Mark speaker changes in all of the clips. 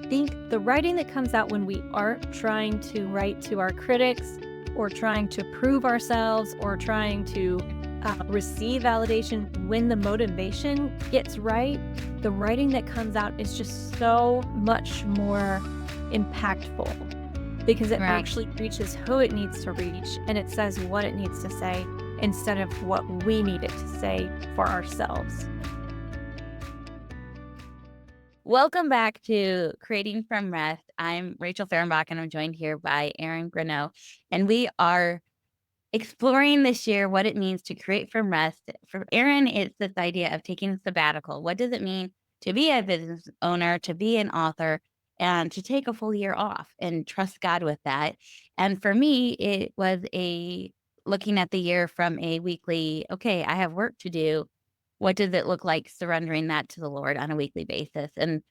Speaker 1: think the writing that comes out when we aren't trying to write to our critics or trying to prove ourselves or trying to receive validation, when the motivation gets right, the writing that comes out is just so much more impactful because it
Speaker 2: Right.
Speaker 1: actually reaches who it needs to reach and it says what it needs to say instead of what we need it to say for ourselves.
Speaker 2: Welcome back to Creating from Rest. I'm Rachel Fehrenbach, and I'm joined here by Erin Greneau. And we are exploring this year what it means to create from rest. For Erin, it's this idea of taking a sabbatical. What does it mean to be a business owner, to be an author, and to take a full year off and trust God with that? And for me, it was a looking at the year from a weekly, okay, I have work to do. What does it look like surrendering that to the Lord on a weekly basis? And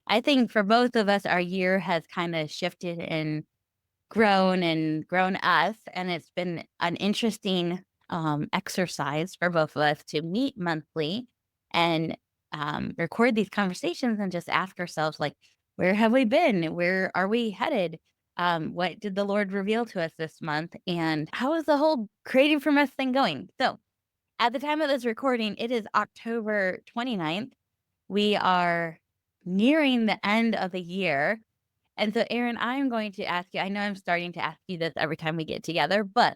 Speaker 2: I think for both of us, our year has kind of shifted and grown us, and it's been an interesting exercise for both of us to meet monthly and record these conversations and just ask ourselves, like, where have we been? Where are we headed? What did the Lord reveal to us this month? And how is the whole creating from us thing going? So at the time of this recording, it is October 29th. We are nearing the end of the year. And so, Erin, I'm going to ask you, I know I'm starting to ask you this every time we get together, but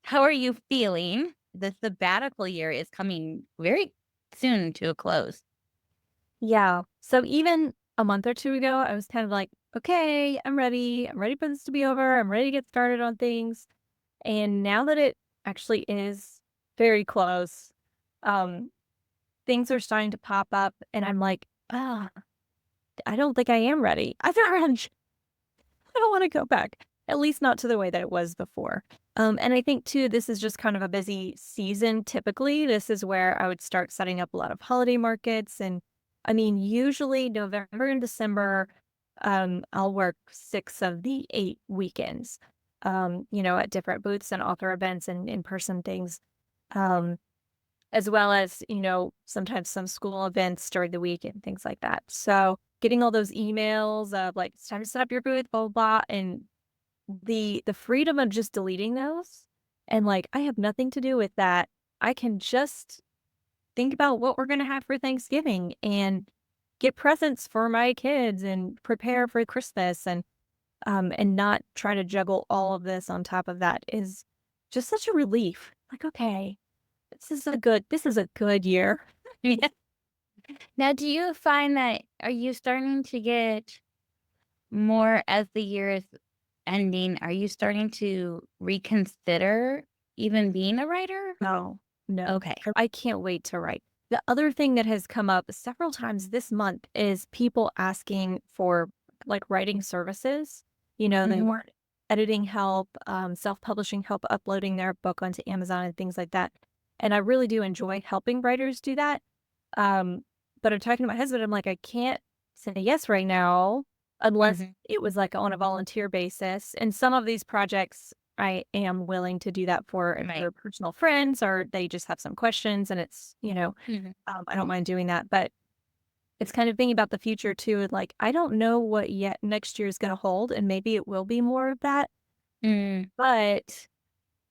Speaker 2: how are you feeling? The sabbatical year is coming very soon to a close.
Speaker 1: Yeah. So even a month or two ago, I was kind of like, okay, I'm ready. I'm ready for this to be over. I'm ready to get started on things. And now that it actually is very close, um, things are starting to pop up. And I'm like, I don't think I am ready. I don't want to go back, at least not to the way that it was before. And I think too, this is just kind of a busy season. Typically, this is where I would start setting up a lot of holiday markets. And I mean, usually November and December, I'll work 6 of the 8 weekends, at different booths and author events and in-person things. Um, as well as, sometimes some school events during the week and things like that. So getting all those emails of like, it's time to set up your booth, blah, blah, blah. And the freedom of just deleting those and like, I have nothing to do with that. I can just think about what we're going to have for Thanksgiving and get presents for my kids and prepare for Christmas and not try to juggle all of this on top of that is just such a relief. Like, okay, this is a good year.
Speaker 2: Yeah. Now, do you find that, are you starting to get more as the year is ending? Are you starting to reconsider even being a writer?
Speaker 1: No, no.
Speaker 2: Okay.
Speaker 1: I can't wait to write. The other thing that has come up several times this month is people asking for like writing services. They
Speaker 2: Mhm.
Speaker 1: want editing help, self-publishing help, uploading their book onto Amazon and things like that. And I really do enjoy helping writers do that. Um, but I'm talking to my husband, I'm like, I can't say yes right now unless
Speaker 2: Mhm.
Speaker 1: it was like on a volunteer basis. And some of these projects I am willing to do that for if
Speaker 2: Right.
Speaker 1: they're personal friends or they just have some questions and
Speaker 2: Mhm.
Speaker 1: I don't mind doing that. But it's kind of thinking about the future too. And like, I don't know what yet next year is going to hold, and maybe it will be more of that.
Speaker 2: Mm.
Speaker 1: But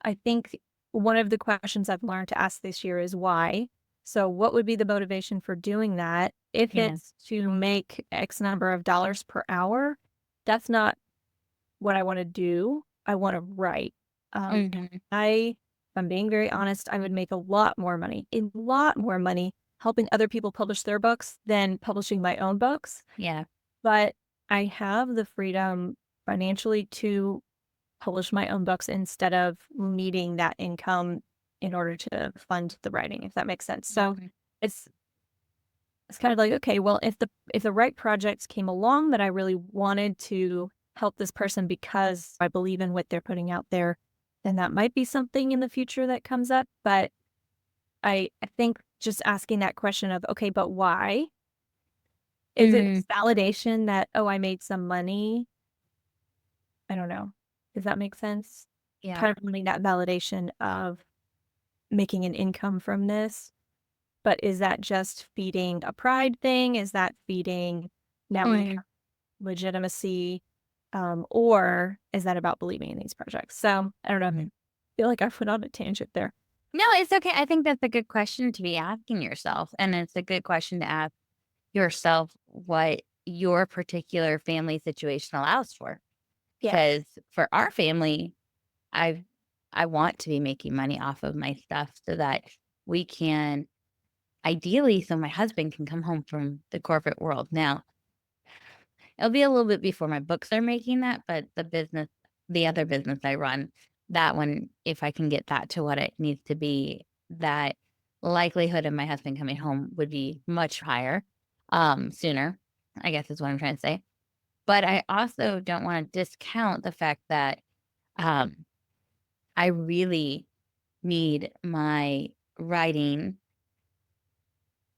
Speaker 1: I think one of the questions I've learned to ask this year is why. So, what would be the motivation for doing that? If
Speaker 2: Yeah.
Speaker 1: it's to make X number of dollars per hour, that's not what I want to do. I want to write. Um,
Speaker 2: Mhm.
Speaker 1: if I'm being very honest, I would make a lot more money helping other people publish their books than publishing my own books.
Speaker 2: Yeah.
Speaker 1: But I have the freedom financially to publish my own books instead of needing that income in order to fund the writing, if that makes sense. So
Speaker 2: Mhm.
Speaker 1: it's it's kind of like, okay, well, if the right projects came along that I really wanted to help this person because I believe in what they're putting out there, then that might be something in the future that comes up. But I think just asking that question of, okay, but why? Is it
Speaker 2: Mhm.
Speaker 1: validation that, oh, I made some money? I don't know. Does that make sense?
Speaker 2: Yeah.
Speaker 1: Kind of wanting that validation of making an income from this. But is that just feeding a pride thing? Is that feeding now we
Speaker 2: Mhm.
Speaker 1: have legitimacy, or is that about believing in these projects? So I don't know. I feel like I went on a tangent there.
Speaker 2: No, it's okay. I think that's a good question to be asking yourself. And it's a good question to ask yourself what your particular family situation allows for.
Speaker 1: Yeah.
Speaker 2: Because for our family, I I want to be making money off of my stuff so that we can ideally so my husband can come home from the corporate world. Now, it'll be a little bit before my books are making that, but the other business I run, that one, if I can get that to what it needs to be, that likelihood of my husband coming home would be much higher, sooner, I guess is what I'm trying to say. But I also don't want to discount the fact that um, I really need my writing,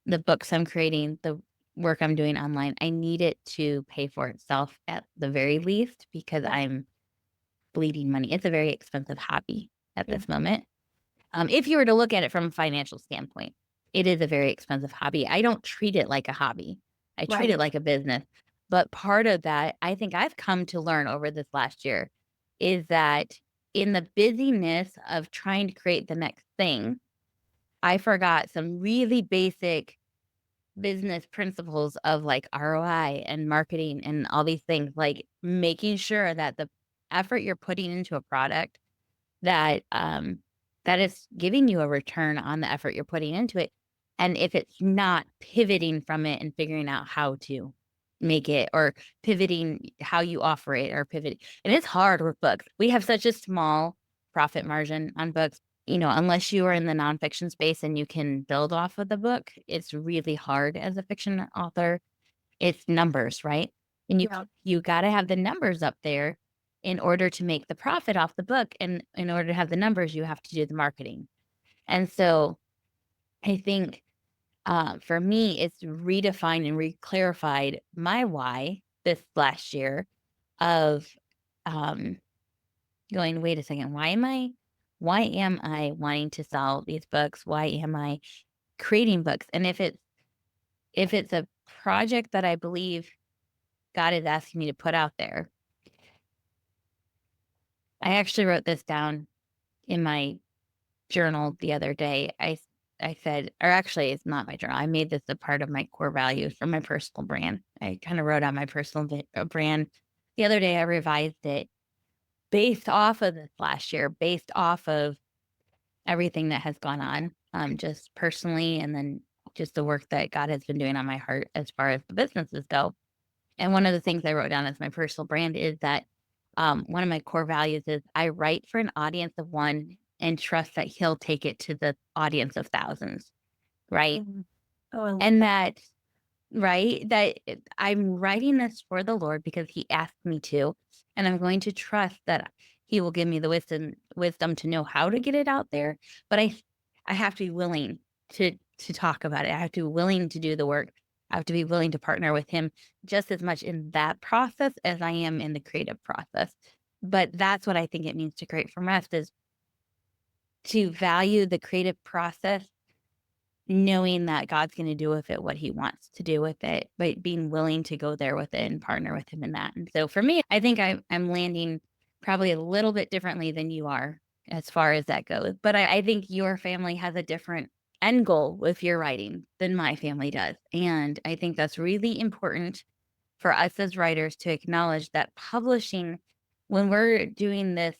Speaker 2: the books I'm creating, the work I'm doing online. I need it to pay for itself at the very least because
Speaker 1: Yeah.
Speaker 2: I'm bleeding money. It's a very expensive hobby at
Speaker 1: Yeah.
Speaker 2: this moment. If you were to look at it from a financial standpoint, it is a very expensive hobby. I don't treat it like a hobby. I treat
Speaker 1: Right.
Speaker 2: it like a business. But part of that, I think I've come to learn over this last year is that in the busyness of trying to create the next thing, I forgot some really basic business principles of like ROI and marketing and all these things, like making sure that the effort you're putting into a product that, that is giving you a return on the effort you're putting into it. And if it's not pivoting from it and figuring out how to make it or pivoting how you offer it or pivot. And it's hard with books. We have such a small profit margin on books. Unless you are in the nonfiction space and you can build off of the book, it's really hard as a fiction author. It's numbers, right? And
Speaker 1: Yeah.
Speaker 2: you gotta have the numbers up there in order to make the profit off the book, and in order to have the numbers, you have to do the marketing. And so, I think, for me, it's redefined and reclarified my why this last year of, um, going, "Wait a second, why am I wanting to sell these books? Why am I creating books?" And if it's a project that I believe God is asking me to put out there. I actually wrote this down in my journal the other day. I said, or actually, it's not my journal. I made this a part of my core values for my personal brand. I kind of wrote out my personal brand. The other day, I revised it based off of this last year, based off of everything that has gone on, just personally, and then just the work that God has been doing on my heart as far as the businesses go. And one of the things I wrote down as my personal brand is that one of my core values is I write for an audience of one and trust that he'll take it to the audience of thousands. Right.
Speaker 1: Mhm. Oh, I love
Speaker 2: And
Speaker 1: that.
Speaker 2: that, right, that I'm writing this for the Lord because he asked me to. And I'm going to trust that he will give me the wisdom to know how to get it out there. But I have to be willing to talk about it. I have to be willing to do the work. I have to be willing to partner with him just as much in that process as I am in the creative process. But that's what I think it means to create from rest is to value the creative process, knowing that God's going to do with it what he wants to do with it, but being willing to go there with it and partner with him in that. And so for me, I think I'm landing probably a little bit differently than you are as far as that goes. But I think your family has a different end goal with your writing than my family does. And I think that's really important for us as writers to acknowledge that publishing, when we're doing this,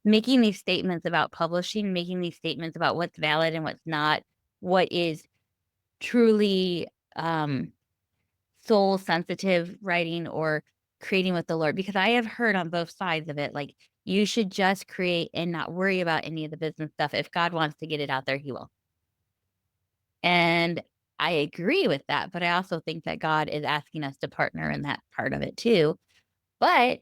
Speaker 2: making these statements about publishing, making these statements about what's valid and what's not, what is truly, um, soul sensitive writing or creating with the Lord, because I have heard on both sides of it, like, you should just create and not worry about any of the business stuff. If God wants to get it out there, he will. And I agree with that, but I also think that God is asking us to partner in that part of it too. But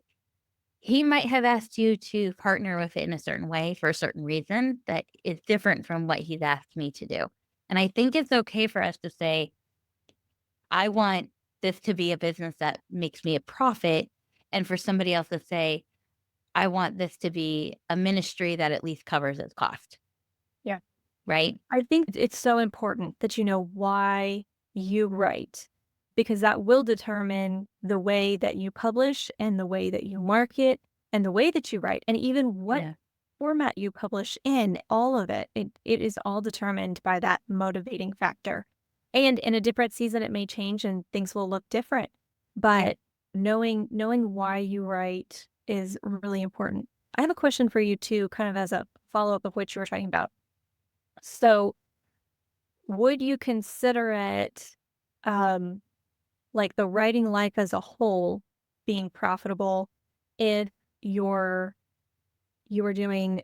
Speaker 2: he might have asked you to partner with it in a certain way for a certain reason that is different from what he's asked me to do. And I think it's okay for us to say, I want this to be a business that makes me a profit. And for somebody else to say, I want this to be a ministry that at least covers its cost.
Speaker 1: Yeah.
Speaker 2: Right.
Speaker 1: I think it's so important that you know why you write. because that will determine the way that you publish and the way that you market and the way that you write and even what
Speaker 2: Yeah.
Speaker 1: format you publish in, all of it. It is all determined by that motivating factor. And in a different season, it may change and things will look different.
Speaker 2: Yeah.
Speaker 1: But knowing why you write is really important. I have a question for you too, kind of as a follow-up of what you were talking about. So would you consider it um like the writing life as a whole being profitable if you're you were doing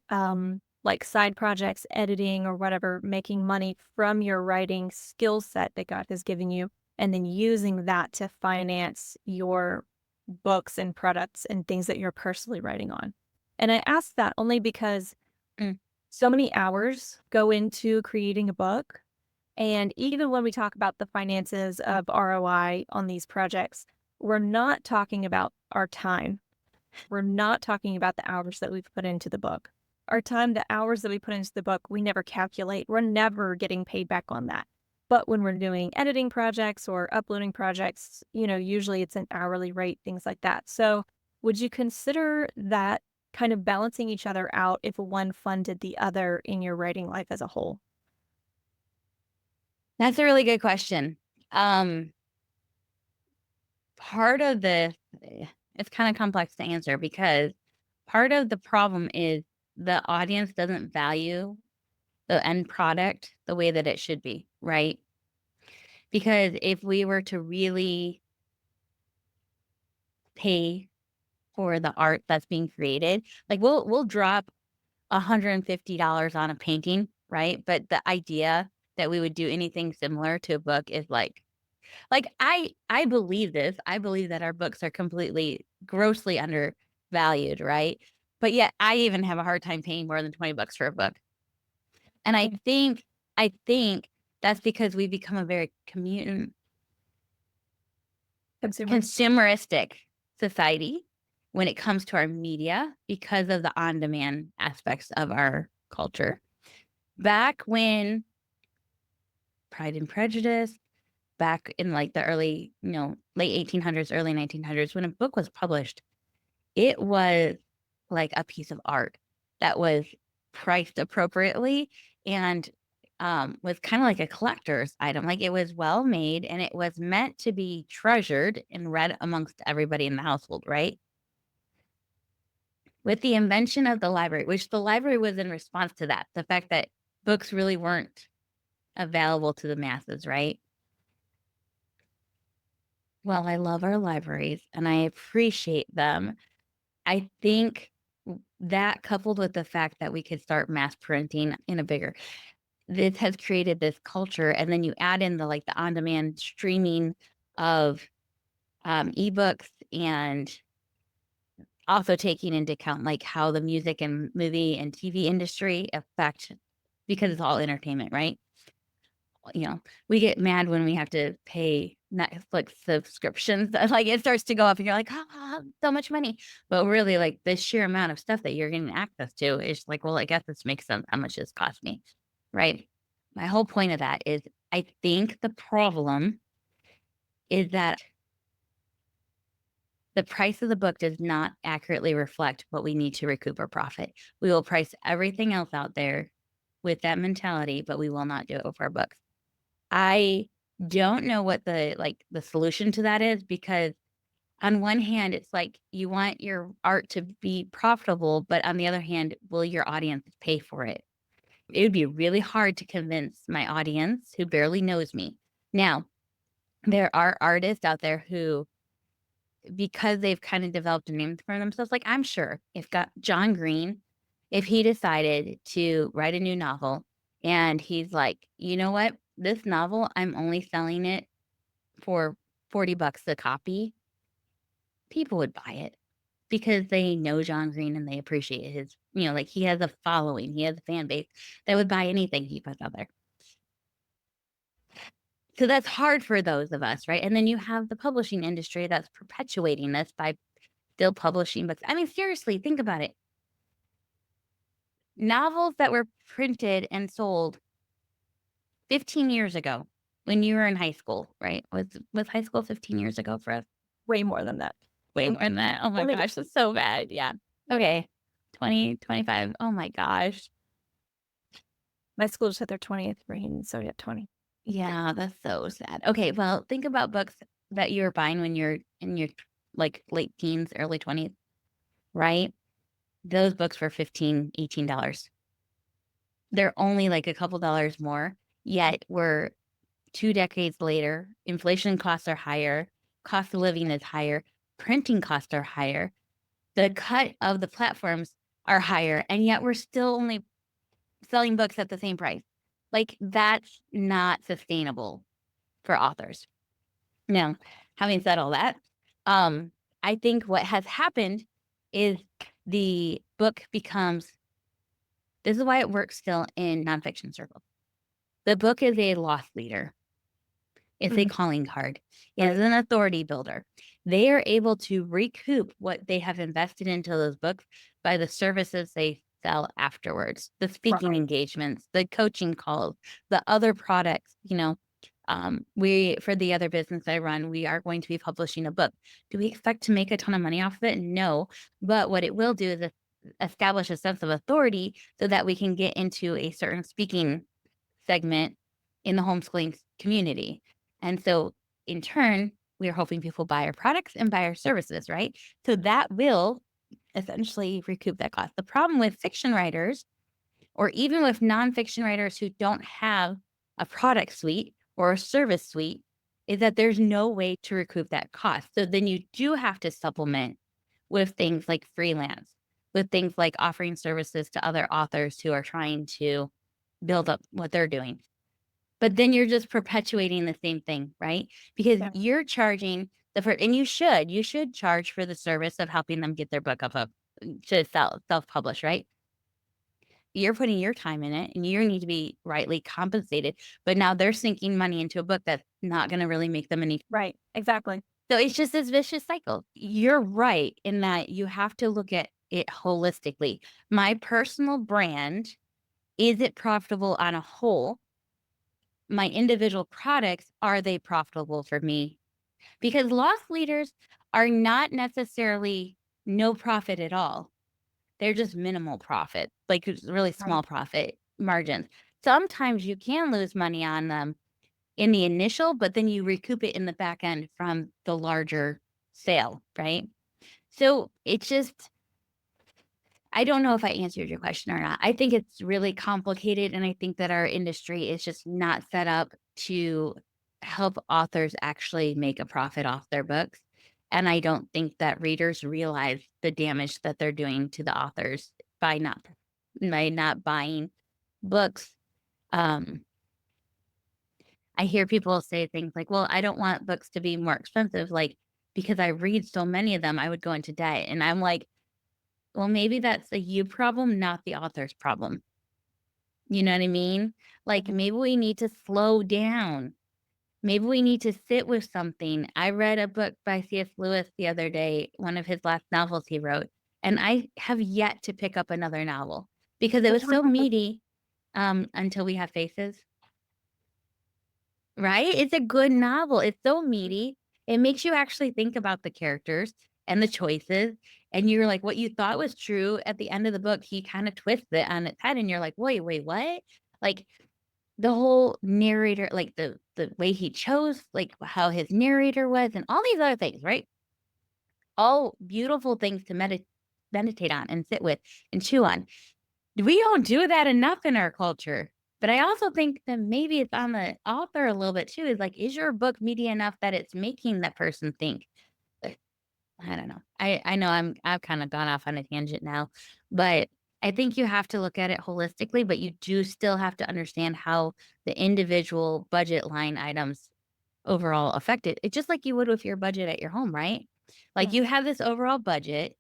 Speaker 1: like side projects, editing or whatever, making money from your writing skill set that God has given you, and then using that to finance your books and products and things that you're personally writing on. And I ask that only because
Speaker 2: Mm.
Speaker 1: so many hours go into creating a book. And even when we talk about the finances of ROI on these projects, we're not talking about our time. We're not talking about the hours that we've put into the book. Our time, the hours that we put into the book, we never calculate. We're never getting paid back on that. But when we're doing editing projects or uploading projects, usually it's an hourly rate, things like that. So would you consider that kind of balancing each other out if one funded the other in your writing life as a whole?
Speaker 2: That's a really good question. Um, Part of the it's kinda complex to answer because part of the problem is the audience doesn't value the end product the way that it should be, right? Because if we were to really pay for the art that's being created, like, we'll drop $150 on a painting, right? But the idea that we would do anything similar to a book is I believe this. I believe that our books are completely grossly undervalued, right? But yet I even have a hard time paying more than 20 bucks for a book. And I think that's because we become a very
Speaker 1: Consumer.
Speaker 2: consumeristic society when it comes to our media because of the on-demand aspects of our culture. Back when Pride and Prejudice, back in like the early, late 1800s, early 1900s, when a book was published, it was like a piece of art that was priced appropriately and was kind of like a collector's item. Like it was well made and it was meant to be treasured and read amongst everybody in the household, right? With the invention of the library, which the library was in response to that, the fact that books really weren't available to the masses, right? Well, I love our libraries and I appreciate them. I think that coupled with the fact that we could start mass printing in a bigger this has created this culture, and then you add in the, like, the on-demand streaming of, ebooks and also taking into account, like, how the music and movie and TV industry affect because it's all entertainment, right? We get mad when we have to pay Netflix subscriptions. Like it starts to go up and you're like, so much money. But really, like the sheer amount of stuff that you're getting access to is like, well, I guess this makes sense how much this cost me. Right. My whole point of that is I think the problem is that the price of the book does not accurately reflect what we need to recoup our profit. We will price everything else out there with that mentality, but we will not do it with our books. I don't know what the solution to that is because on one hand, it's like you want your art to be profitable, but on the other hand, will your audience pay for it? It would be really hard to convince my audience who barely knows me. Now, there are artists out there who, because they've kind of developed a name for themselves, like I'm sure if got John Green, if he decided to write a new novel and he's like, you know what, this novel, I'm only selling it for 40 bucks a copy, people would buy it because they know John Green and they appreciate his, like he has a following, he has a fan base that would buy anything he puts out there. So that's hard for those of us, right? And then you have the publishing industry that's perpetuating this by still publishing books. I mean, seriously, think about it. Novels that were printed and sold 15 years ago. when you were in high school, right? Was high school 15 years ago for us?
Speaker 1: Way more than that.
Speaker 2: Way more than that. Oh my
Speaker 1: 20
Speaker 2: gosh, that's so bad. Yeah. Okay. 2025. Oh my gosh.
Speaker 1: My school just had their 20th reign, so yeah, 20.
Speaker 2: Yeah, that's so sad. Okay, well, think about books that you were buying when you're in your like late teens, early 20s, right? Those books were 15, $18. They're only like a couple dollars more, yet we're 2 decades later, inflation costs are higher, cost of living is higher, printing costs are higher, the cut of the platforms are higher, and yet we're still only selling books at the same price. Like, that's not sustainable for authors. Now, having said all that, um, I think what has happened is the book becomes this is why it works still in nonfiction circles. The book is a loss leader. It's a
Speaker 1: Mhm.
Speaker 2: calling card. It is
Speaker 1: Right.
Speaker 2: an authority builder. They are able to recoup what they have invested into those books by the services they sell afterwards, the speaking
Speaker 1: Right.
Speaker 2: engagements, the coaching calls, the other products. We for the other business I run, we are going to be publishing a book. Do we expect to make a ton of money off of it? No, but what it will do is establish a sense of authority so that we can get into a certain speaking segment in the homeschooling community. And so in turn, we are hoping people buy our products and buy our services, right? So that will essentially recoup that cost. The problem with fiction writers, or even with nonfiction writers who don't have a product suite or a service suite, is that there's no way to recoup that cost. So then you do have to supplement with things like freelance, with things like offering services to other authors who are trying to build up what they're doing. But then you're just perpetuating the same thing, right? Because
Speaker 1: Yeah.
Speaker 2: you're charging and you should charge for the service of helping them get their book up to self-publish, right? You're putting your time in it and you need to be rightly compensated. But now they're sinking money into a book that's not going to really make them any.
Speaker 1: Right. Exactly.
Speaker 2: So it's just this vicious cycle. You're right in that you have to look at it holistically. My personal brand, is it profitable on a whole? My individual products, are they profitable for me? Because loss leaders are not necessarily no profit at all. They're just minimal profit, like it's really
Speaker 1: Right.
Speaker 2: small profit margins. Sometimes you can lose money on them in the initial, but then you recoup it in the back end from the larger sale, right? So it's just I don't know if I answered your question or not. I think it's really complicated, and I think that our industry is just not set up to help authors actually make a profit off their books. And I don't think that readers realize the damage that they're doing to the authors by not buying books. Um, I hear people say things like, "Well, I don't want books to be more expensive, like because I read so many of them, I would go into debt." And I'm like, well, maybe that's a you problem, not the author's problem. You know what I mean? Like,
Speaker 1: Mhm.
Speaker 2: maybe we need to slow down. Maybe we need to sit with something. I read a book by C.S. Lewis the other day, one of his last novels he wrote, and I have yet to pick up another novel because it was so meaty, Until We Have Faces. Right? It's a good novel. It's so meaty. It makes you actually think about the characters and the choices, and you're like, what you thought was true at the end of the book, he kinda twists it on its head, and you're like, wait, what?" Like, the whole narrator like, the way he chose, like, how his narrator was, and all these other things, right? All beautiful things to meditate on and sit with and chew on. We don't do that enough in our culture. But I also think that maybe it's on the author a little bit too. Is like, is your book meaty enough that it's making that person think? Like, I don't know. I know I've kind of gone off on a tangent now, but I think you have to look at it holistically, but you do still have to understand how the individual budget line items overall affect it. It's just like you would with your budget at your home, right? Like
Speaker 1: Yeah.
Speaker 2: you have this overall budget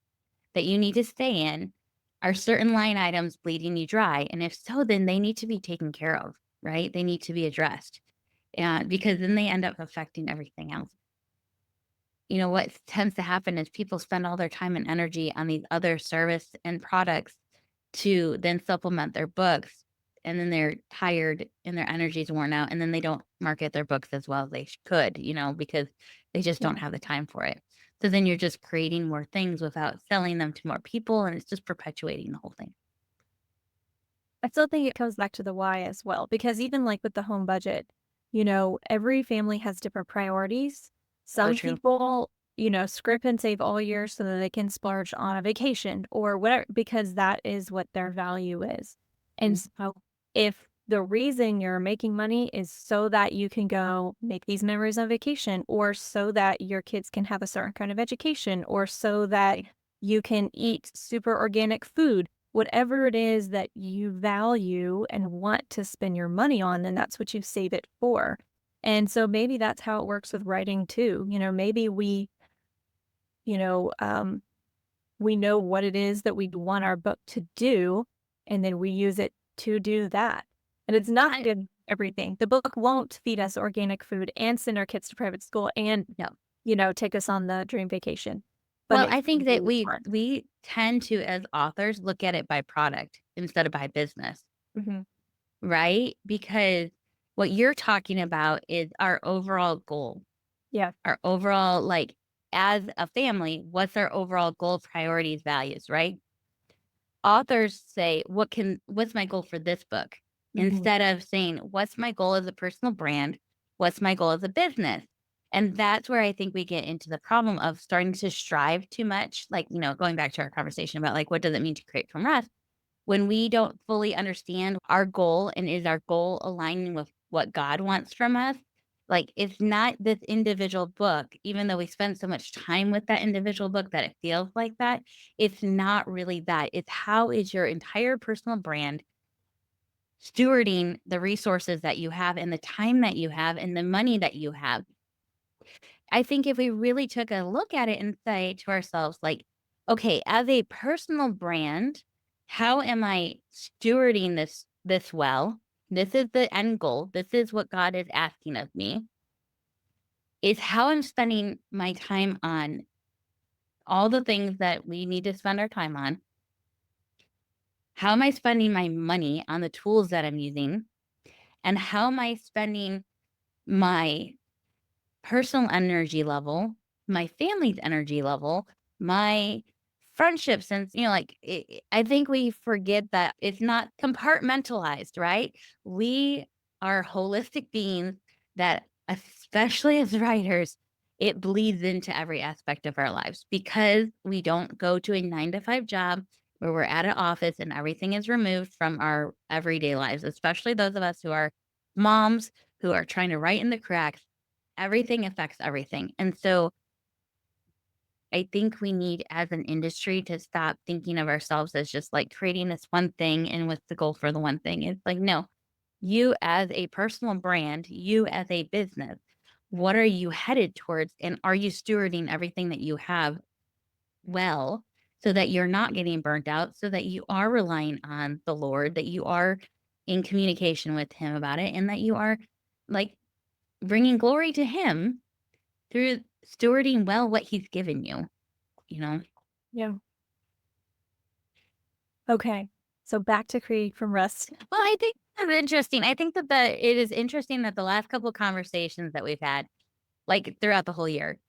Speaker 2: that you need to stay in? Are certain line items bleeding you dry? And if so, then they need to be taken care of, right? They need to be addressed. And because then they end up affecting everything else. What tends to happen is people spend all their time and energy on these other service and products to then supplement their books. and then they're tired and their energy's worn out, and then they don't market their books as well as they could, because they just don't
Speaker 1: Yeah.
Speaker 2: have the time for it. So then you're just creating more things without selling them to more people, and it's just perpetuating the whole thing.
Speaker 1: I still think it comes back to the why as well, because even like with the home budget, every family has different priorities.
Speaker 2: So
Speaker 1: Some
Speaker 2: true.
Speaker 1: people, script and save all year so that they can splurge on a vacation or whatever, because that is what their value is. And
Speaker 2: Mhm.
Speaker 1: so if the reason you're making money is so that you can go make these memories on vacation, or so that your kids can have a certain kind of education, or so that you can eat super organic food, whatever it is that you value and want to spend your money on, then that's what you save it for. And so maybe that's how it works with writing too. Maybe you know, um, we know what it is that we want our book to do, and then we use it to do that. And it's not in everything. The book won't feed us organic food and send our kids to private school and,
Speaker 2: No.
Speaker 1: take us on the dream vacation. But
Speaker 2: Well,
Speaker 1: it
Speaker 2: I
Speaker 1: can
Speaker 2: think that
Speaker 1: do
Speaker 2: we
Speaker 1: more.
Speaker 2: we tend to, as authors, look at it by product instead of by business,
Speaker 1: Mhm.
Speaker 2: right? Because what you're talking about is our overall goal,
Speaker 1: Yeah.
Speaker 2: our overall, like, as a family, what's our overall goal, priorities, values, right? Authors say, what's my goal for this book?
Speaker 1: Mhm.
Speaker 2: Instead of saying, what's my goal as a personal brand? What's my goal as a business? And that's where I think we get into the problem of starting to strive too much. Like, going back to our conversation about like, what does it mean to create from rest? When we don't fully understand our goal and is our goal aligning with what God wants from us, like it's not this individual book, even though we spend so much time with that individual book that it feels like that, it's not really that. It's how is your entire personal brand stewarding the resources that you have and the time that you have and the money that you have. I think if we really took a look at it and say to ourselves, like, okay, as a personal brand, how am I stewarding this well? This is the end goal. This is what God is asking of me. Is how I'm spending my time on all the things that we need to spend our time on. How am I spending my money on the tools that I'm using? And how am I spending my personal energy level, my family's energy level, my friendships, and like I think we forget that it's not compartmentalized, right? We are holistic beings that, especially as writers, it bleeds into every aspect of our lives because we don't go to a 9 to 5 job where we're at an office and everything is removed from our everyday lives, especially those of us who are moms who are trying to write in the cracks. Everything affects everything. And so I think we need as an industry to stop thinking of ourselves as just like creating this one thing and what's the goal for the one thing. It's like, no, you as a personal brand, you as a business, what are you headed towards? And are you stewarding everything that you have well so that you're not getting burnt out, so that you are relying on the Lord, that you are in communication with Him about it, and that you are like bringing glory to Him through stewarding well what he's given you, you know?
Speaker 1: Yeah. Okay. So back to create from rest.
Speaker 2: Well, I think that's interesting. I think that it is interesting that the last couple of conversations that we've had, like throughout the whole year,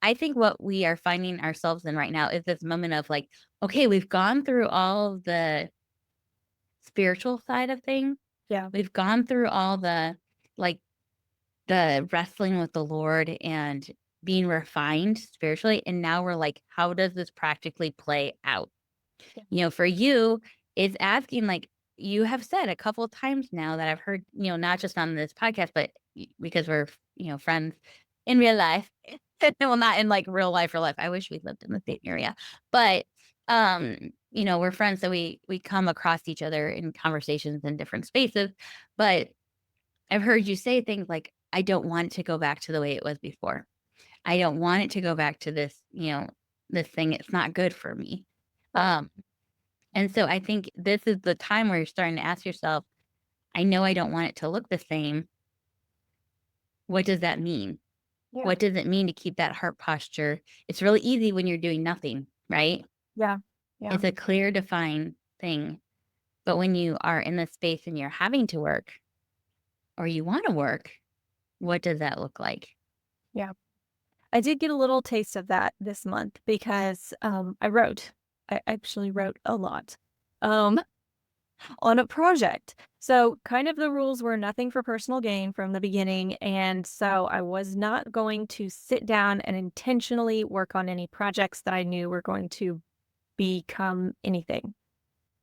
Speaker 2: I think what we are finding ourselves in right now is this moment of like, okay, we've gone through all of the spiritual side of things.
Speaker 1: Yeah.
Speaker 2: We've gone through all like the wrestling with the Lord and being refined spiritually. And now we're like, how does this practically play out?
Speaker 1: Yeah.
Speaker 2: For you, it's asking like you have said a couple of times now that I've heard, not just on this podcast, but because we're, friends in real life. Well, not in like real life. I wish we lived in the same area, but we're friends, so we come across each other in conversations in different spaces. But I've heard you say things like, I don't want it to go back to the way it was before. I don't want it to go back to this, this thing. It's not good for me.
Speaker 1: Right.
Speaker 2: Um, and so I think this is the time where you're starting to ask yourself, I know I don't want it to look the same. What does that mean?
Speaker 1: Yeah.
Speaker 2: What does it mean to keep that heart posture? It's really easy when you're doing nothing, right?
Speaker 1: Yeah. Yeah.
Speaker 2: It's a clear, defined thing. But when you are in the space and you're having to work or you want to work, what does that look like?
Speaker 1: Yeah. I did get a little taste of that this month because, I wrote. I actually wrote a lot, um, on a project. So, kind of the rules were nothing for personal gain from the beginning, and so I was not going to sit down and intentionally work on any projects that I knew were going to become anything.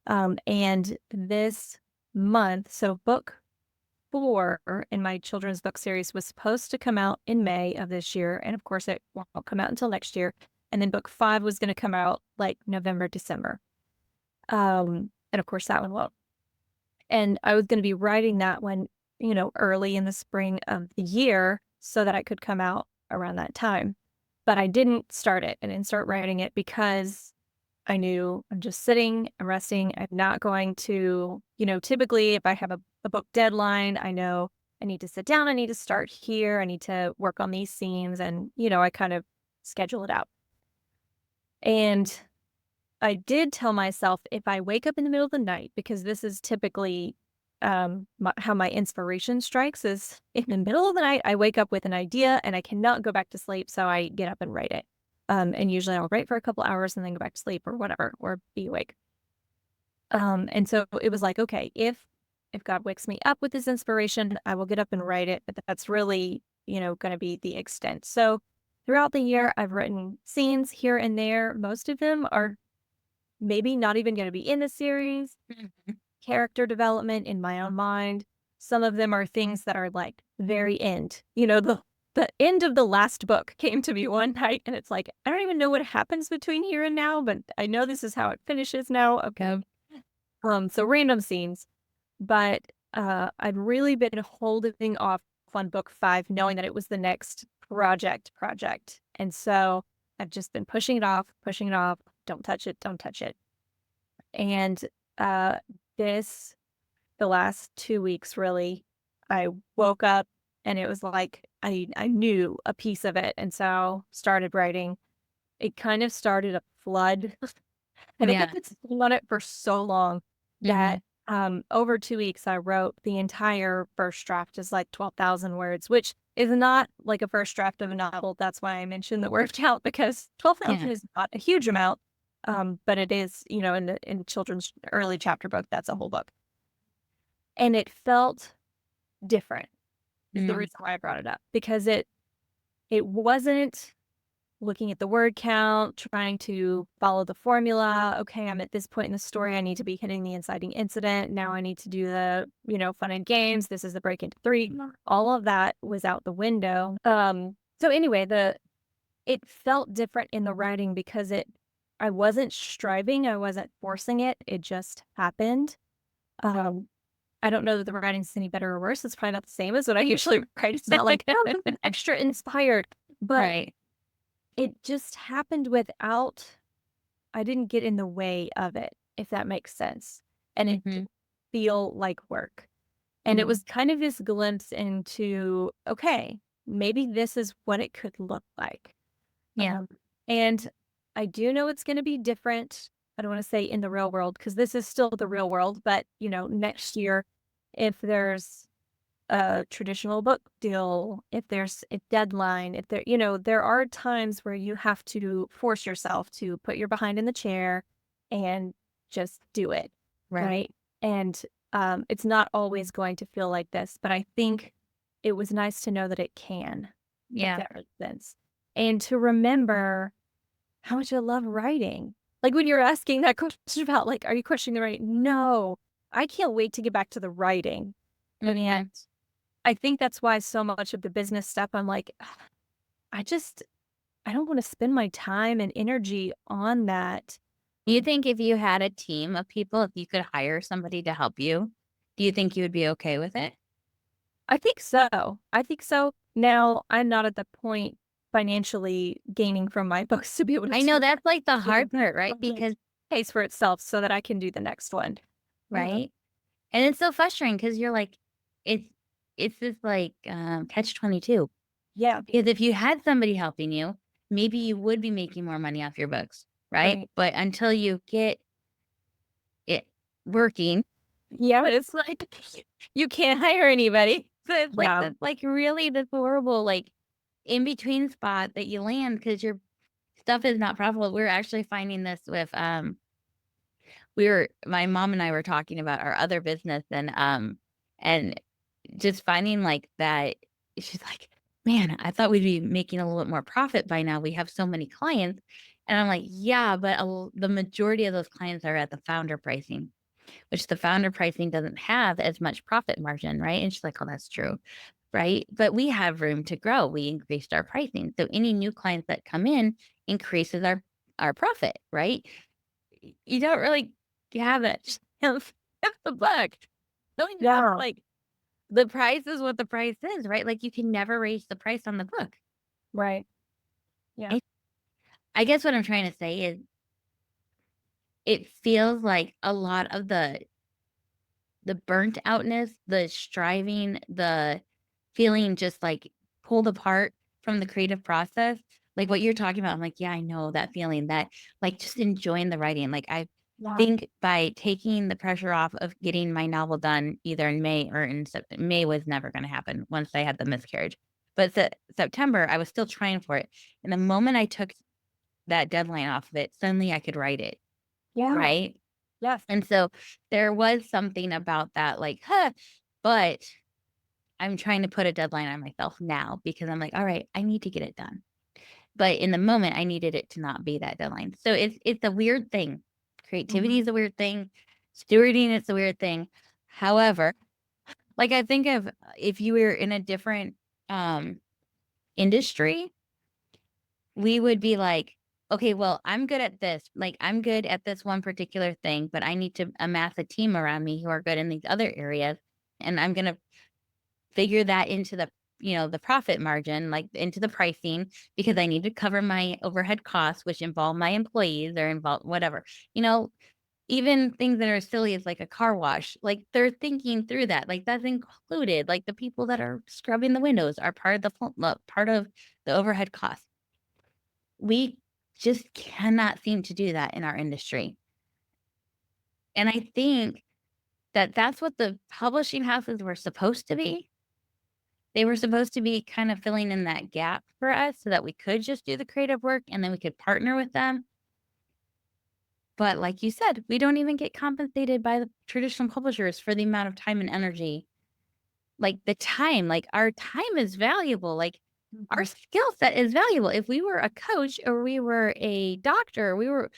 Speaker 1: And this month, so book 4 in my children's book series was supposed to come out in May of this year, and of course, it won't come out until next year, and then book 5 was gonna come out, like, November, December, and of course, that one won't, and I was gonna be writing that one, early in the spring of the year so that I could come out around that time, but I didn't start it. I didn't start writing it because I knew I'm just sitting and resting. I'm not going to, typically if I have a book deadline, I know I need to sit down, I need to start here, I need to work on these scenes, and, I kind of schedule it out. And I did tell myself if I wake up in the middle of the night, because this is typically how my inspiration strikes is in the middle of the night, I wake up with an idea and I cannot go back to sleep. So I get up and write it. And usually I'll write for a couple hours and then go back to sleep or whatever, or be awake. And so it was like, okay, if God wakes me up with this inspiration, I will get up and write it. But that's really, going to be the extent. So throughout the year, I've written scenes here and there. Most of them are maybe not even going to be in the series,
Speaker 2: Mhm.
Speaker 1: character development in my own mind. Some of them are things that are like very end. The end of the last book came to me one night and it's like, I don't even know what happens between here and now, but I know this is how it finishes now. Okay. So random scenes. But I've really been holding off on book 5, knowing that it was the next project. And so I've just been pushing it off. Don't touch it, don't touch it. And uh this the last 2 weeks really, I woke up and it was like I knew a piece of it, and so started writing. It kind of started a flood. I think I
Speaker 2: Yeah.
Speaker 1: put steam on it for so long
Speaker 2: Mhm.
Speaker 1: that, over 2 weeks, I wrote the entire first draft is like 12,000 words, which is not like a first draft of a novel. That's why I mentioned the word count because 12,000
Speaker 2: Yeah.
Speaker 1: is not a huge amount, but it is, in children's early chapter book, that's a whole book. And it felt different is the
Speaker 2: Mm.
Speaker 1: reason why I brought it up because it wasn't looking at the word count, trying to follow the formula. Okay, I'm at this point in the story. I need to be hitting the inciting incident. Now I need to do the, fun and games. This is the break into three. All of that was out the window. So anyway, it felt different in the writing because I wasn't striving, I wasn't forcing it. It just happened. Um, I don't know that the writing's any better or worse. It's probably not the same as what I usually write. It's not like, oh, I've been extra inspired, but
Speaker 2: Right.
Speaker 1: it just happened without I didn't get in the way of it, if that makes sense, and it didn't
Speaker 2: Mhm.
Speaker 1: feel like work, and it was kind of this glimpse into, okay, maybe this is what it could look like,
Speaker 2: Yeah.
Speaker 1: um, and I do know it's gonna be different. I don't wanna say in the real world because this is still the real world, but, next year, if there's a traditional book deal, if there's a deadline, if there are times where you have to force yourself to put your behind in the chair and just do it,
Speaker 2: Right.
Speaker 1: right? And it's not always going to feel like this, but I think it was nice to know that it can, if
Speaker 2: Yeah.
Speaker 1: that makes sense. And to remember how much I love writing. Like when you're asking that question about like, are you questioning the writing? No, I can't wait to get back to the writing. And
Speaker 2: Mhm.
Speaker 1: I think that's why so much of the business stuff, I'm like, "Ugh, I just I don't wanna spend my time and energy on that."
Speaker 2: You think if you had a team of people, if you could hire somebody to help you, do you think you would be okay with it?
Speaker 1: I think so. I think so. Now, I'm not at the point financially gaining from my books to be able to
Speaker 2: I know
Speaker 1: do
Speaker 2: that's like the
Speaker 1: that.
Speaker 2: hard part, right?
Speaker 1: Probably
Speaker 2: Because
Speaker 1: pays for itself so that I can do the next one.
Speaker 2: right? And it's so frustrating because you're like, it's it's this like catch-22.
Speaker 1: Yeah,
Speaker 2: Because if you had somebody helping you, maybe you would be making more money off your books, right?
Speaker 1: right.
Speaker 2: But until you get it working,
Speaker 1: Yeah.
Speaker 2: but it's like you can't hire anybody. So it's like
Speaker 1: Yeah.
Speaker 2: the like really this horrible like in between spot that you land because your stuff is not profitable. We're actually finding this with we were my mom and I were talking about our other business and just finding like that she's like, "Man, I thought we'd be making a little bit more profit by now. We have so many clients." And I'm like, "Yeah, but the majority of those clients are at the founder pricing, which the founder pricing doesn't have as much profit margin, right?" And she's like, "Oh, that's true." Right? But we have room to grow. We increased our pricing. So any new clients that come in increases our profit, right? You don't really have it. It's the book. Don't you have
Speaker 1: Yeah.
Speaker 2: like the price is what the price is, right? Like you can never raise the price on the book.
Speaker 1: Right. Yeah.
Speaker 2: I I guess what I'm trying to say is it feels like a lot of the burnt outness, the striving, the feeling just like pulled apart from the creative process, like what you're talking about. I'm like, yeah, I know that feeling that like just enjoying the writing. Like I
Speaker 1: Yeah.
Speaker 2: think by taking the pressure off of getting my novel done either in May or in May was never going to happen once I had the miscarriage. But September, I was still trying for it. And the moment I took that deadline off of it, suddenly I could write it.
Speaker 1: Yeah.
Speaker 2: Right.
Speaker 1: Yes.
Speaker 2: And so there was something about that, like, huh, but I'm trying to put a deadline on myself now because I'm like, all right, I need to get it done. But in the moment, I needed it to not be that deadline. So it's a weird thing. Creativity
Speaker 1: Mhm.
Speaker 2: is a weird thing. Stewarding is a weird thing. However, like I think of if you were in a different um industry, we would be like, okay, well, I'm good at this. Like, I'm good at this one particular thing, but I need to amass a team around me who are good in these other areas. And I'm going to figure that into the profit margin, like into the pricing, because I need to cover my overhead costs, which involve my employees or involve whatever, you know, even things that are as silly as like a car wash, like they're thinking through that. Like that's included. Like the people that are scrubbing the windows are part of part of the overhead costs. We just cannot seem to do that in our industry. And I think that that's what the publishing houses were supposed to be. They were supposed to be kind of filling in that gap for us so that we could just do the creative work and then we could partner with them. But like you said, we don't even get compensated by the traditional publishers for the amount of time and energy. Like the time, like our time is valuable. Like our
Speaker 1: Mhm.
Speaker 2: skill set is valuable. If we were a coach or we were a doctor, we were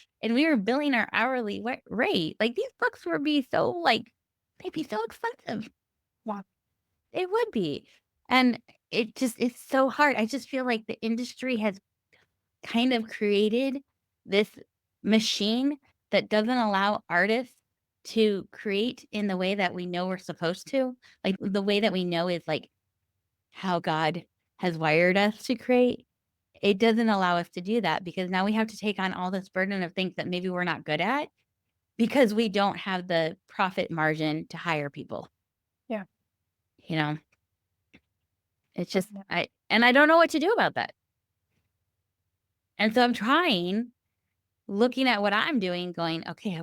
Speaker 2: billing our hourly rate, like these books would be so like they'd be so expensive.
Speaker 1: Yeah.
Speaker 2: It would be. And it's so hard. I just feel like the industry has kind of created this machine that doesn't allow artists to create in the way that we know we're supposed to. Like the way that we know is like how God has wired us to create. It doesn't allow us to do that because now we have to take on all this burden of things that maybe we're not good at because we don't have the profit margin to hire people.
Speaker 1: Yeah.
Speaker 2: You know, it's just,
Speaker 1: Definitely.
Speaker 2: I don't know what to do about that. And so I'm trying, looking at what I'm doing, going, okay,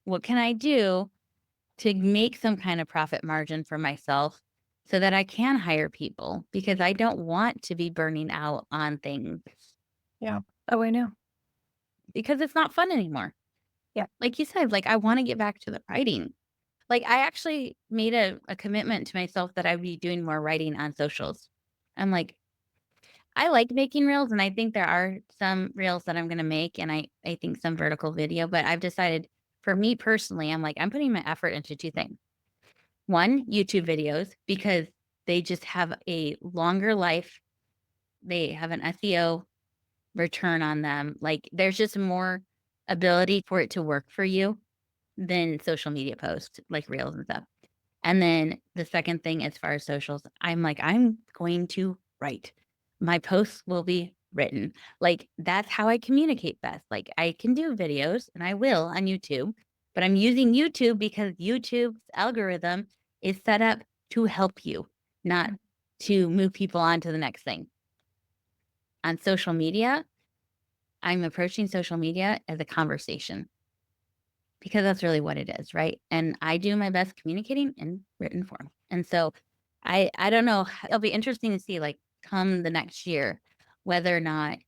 Speaker 2: what can I do to make some kind of profit margin for myself so that I can hire people because I don't want to be burning out on things
Speaker 1: Yeah. Oh, I know.
Speaker 2: because it's not fun anymore.
Speaker 1: Yeah.
Speaker 2: Like you said, like I want to get back to the writing. Like I actually made a commitment to myself that I would be doing more writing on socials. I'm like, I like making reels and I think there are some reels that I'm going to make and I think some vertical video, but I've decided for me personally, I'm like, I'm putting my effort into two things. One, YouTube videos because they just have a longer life. They have an SEO return on them. Like there's just more ability for it to work for you than social media posts like reels and stuff. And then the second thing as far as socials, I'm like, I'm going to write. My posts will be written. Like that's how I communicate best. Like I can do videos and I will on YouTube, but I'm using YouTube because YouTube's algorithm is set up to help you, not
Speaker 1: Mhm.
Speaker 2: to move people on to the next thing. On social media, I'm approaching social media as a conversation because that's really what it is, right? And I do my best communicating in written form. And so I don't know. It'll be interesting to see, like, come the next year, whether or not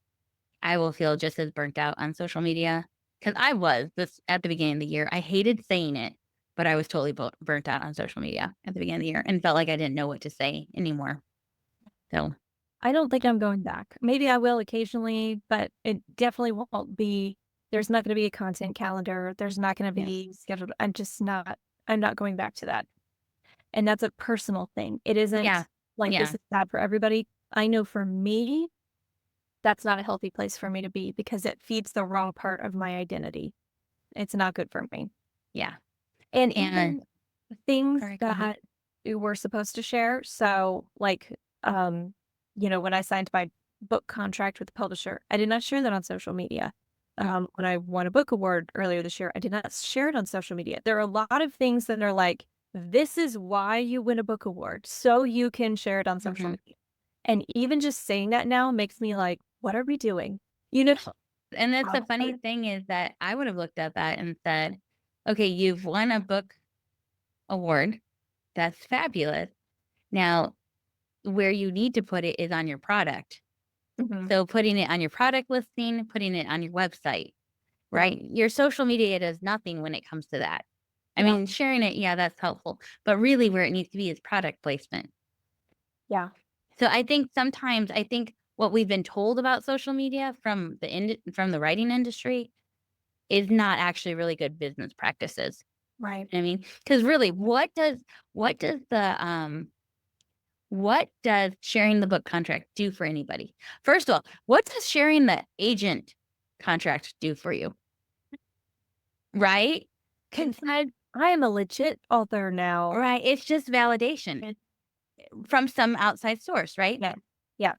Speaker 2: I will feel just as burnt out on social media. Because I was this at the beginning of the year. I hated saying it, but I was totally burnt out on social media at the beginning of the year and felt like I didn't know what to say anymore. So
Speaker 1: I don't think I'm going back. Maybe I will occasionally, but it definitely won't be there's not gonna be a content calendar. There's not gonna
Speaker 2: yeah,
Speaker 1: be scheduled I'm not going back to that. And that's a personal thing. It
Speaker 2: yeah,
Speaker 1: isn't like this
Speaker 2: yeah,
Speaker 1: is bad for everybody. I know for me, that's not a healthy place for me to be because it feeds the wrong part of my identity. It's not good for me.
Speaker 2: yeah.
Speaker 1: And
Speaker 2: And
Speaker 1: even things
Speaker 2: sorry, go ahead.
Speaker 1: that we were supposed to share. So, like, um, when I signed my book contract with the publisher, I did not share that on social media. When I won a book award earlier this year, I did not share it on social media. There are a lot of things that are like, this is why you win a book award, so you can share it on social
Speaker 2: Mhm.
Speaker 1: media. And even just saying that now makes me like, what are we doing? You know?
Speaker 2: And that's the
Speaker 1: Um,
Speaker 2: funny thing is that I would have looked at that and said, okay, you've won a book award. That's fabulous. Now, where you need to put it is on your product.
Speaker 1: mhm,
Speaker 2: So putting it on your product listing, putting it on your website,
Speaker 1: yeah,
Speaker 2: right? Your social media does nothing when it comes to that. I
Speaker 1: yeah,
Speaker 2: mean, sharing it, yeah, that's helpful. But really where it needs to be is product placement.
Speaker 1: yeah,
Speaker 2: So I think what we've been told about social media from from the writing industry is not actually really good business practices.
Speaker 1: right.
Speaker 2: I mean, because really, what does what does sharing the book contract do for anybody? First of all, what does sharing the agent contract do for you? Right?
Speaker 1: Because I am a legit author now.
Speaker 2: Right. It's just validation
Speaker 1: And
Speaker 2: from some outside source, right?
Speaker 1: yeah, yeah,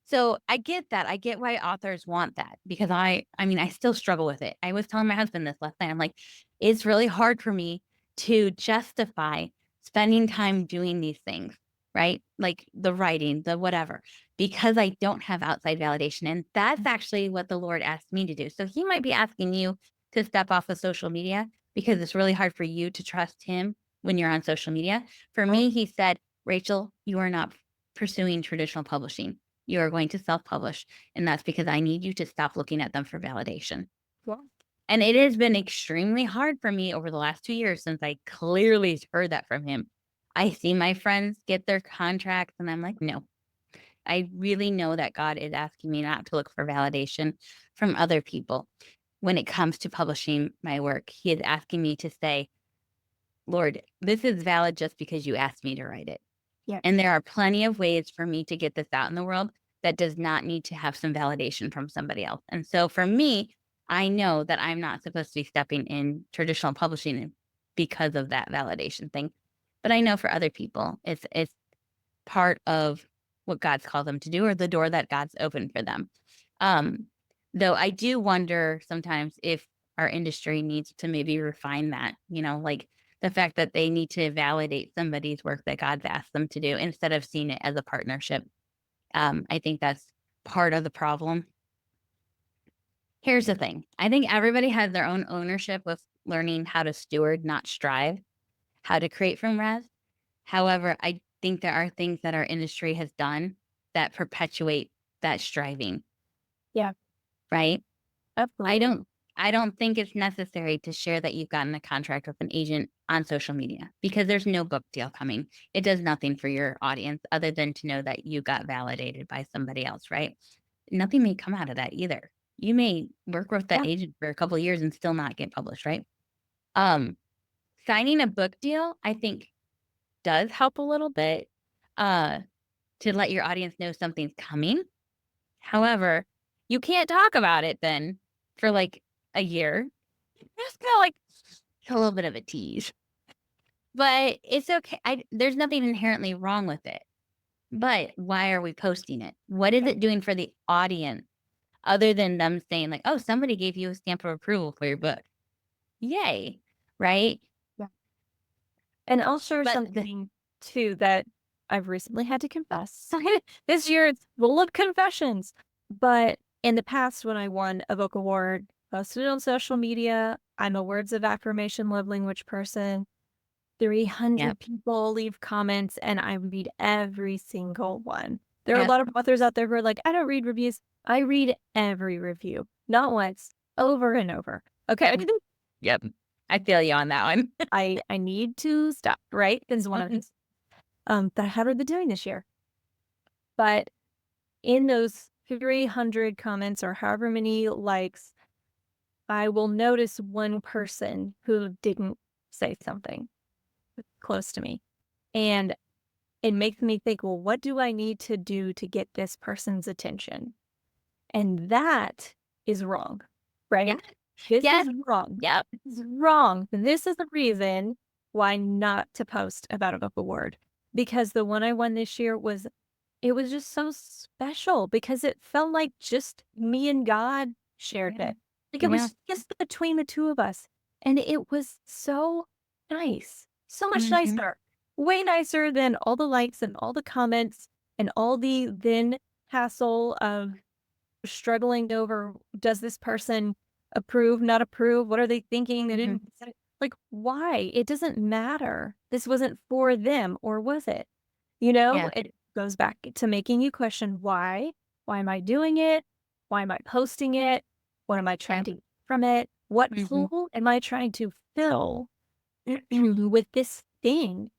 Speaker 2: So I get that. I get why authors want that because I mean, I still struggle with it. I was telling my husband this last night. I'm like, it's really hard for me to justify spending time doing these things, right? Like the writing, the whatever, because I don't have outside validation. And that's actually what the Lord asked me to do. So he might be asking you to step off of social media because it's really hard for you to trust him when you're on social media. For
Speaker 1: right.
Speaker 2: me, he said, Rachel, you are not pursuing traditional publishing, you are going to self publish. And that's because I need you to stop looking at them for validation.
Speaker 1: Well,
Speaker 2: And it has been extremely hard for me over the last 2 years since I clearly heard that from him. I see my friends get their contracts and I'm like, no, I really know that God is asking me not to look for validation from other people when it comes to publishing my work. He is asking me to say, Lord, this is valid just because you asked me to write it.
Speaker 1: yeah,
Speaker 2: And there are plenty of ways for me to get this out in the world that does not need to have some validation from somebody else. And so for me, I know that I'm not supposed to be stepping in traditional publishing because of that validation thing. But I know for other people, it's part of what God's called them to do or the door that God's opened for them. Um, though I do wonder sometimes if our industry needs to maybe refine that, like the fact that they need to validate somebody's work that God's asked them to do instead of seeing it as a partnership. I think that's part of the problem. Here's the thing. I think everybody has their own ownership with learning how to steward, not strive, how to create from rest. However, I think there are things that our industry has done that perpetuate that striving,
Speaker 1: yeah,
Speaker 2: right? I
Speaker 1: absolutely.
Speaker 2: don't I don't think it's necessary to share that you've gotten a contract with an agent on social media because there's no book deal coming. It does nothing for your audience other than to know that you got validated by somebody else, right? Nothing may come out of that either. You may work with that
Speaker 1: Yeah,
Speaker 2: agent for a couple of years and still not get published, right? Um, Signing a book deal, I think does help a little bit, uh, to let your audience know something's coming. However, you can't talk about it then for like a year. Just kinda like a little bit of a tease, but it's okay. There's nothing inherently wrong with it, but why are we posting it? What is
Speaker 1: yeah,
Speaker 2: it doing for the audience other than them saying like, "Oh, somebody gave you a stamp of approval for your book. Yay." Right?
Speaker 1: yeah. And I'll share
Speaker 2: But the
Speaker 1: something too that I've recently had to confess. This year it's full of confessions. But in the past, when I won a book award, posted it on social media. I'm a words of affirmation love language person.
Speaker 2: Yep.
Speaker 1: 300 people leave comments, and I read every single one. There are a
Speaker 2: Yep.
Speaker 1: lot of authors out there who are like, "I don't read reviews." I read every review, not once, over and over. Okay.
Speaker 2: Yep. I feel you on that one.
Speaker 1: I need to stop, right? This is one of these, that I haven't been doing this year. But in those 300 comments or however many likes, I will notice one person who didn't say something close to me. And it makes me think, well, what do I need to do to get this person's attention? And that is wrong,
Speaker 2: Yeah.
Speaker 1: right? This
Speaker 2: Yes.
Speaker 1: is wrong.
Speaker 2: Yep.
Speaker 1: This is wrong. This is the reason why not to post about a book award. Because the one I won this year was, it was just so special because it felt like just me and God shared
Speaker 2: Yeah.
Speaker 1: it. Like it
Speaker 2: Yeah.
Speaker 1: was just between the two of us. And it was so nice. So much
Speaker 2: Mhm.
Speaker 1: nicer. Way nicer than all the likes and all the comments and all the then hassle of struggling over, does this person approve, not approve? What are they thinking? They
Speaker 2: Mhm.
Speaker 1: didn't say- like, why? It doesn't matter. This wasn't for them, or was it? You know,
Speaker 2: Yeah.
Speaker 1: it goes back to making you question why. Why am I doing it? Why am I posting it? What am I trying
Speaker 2: Yep.
Speaker 1: to get from it? What
Speaker 2: Mhm.
Speaker 1: hole am I trying to fill with this thing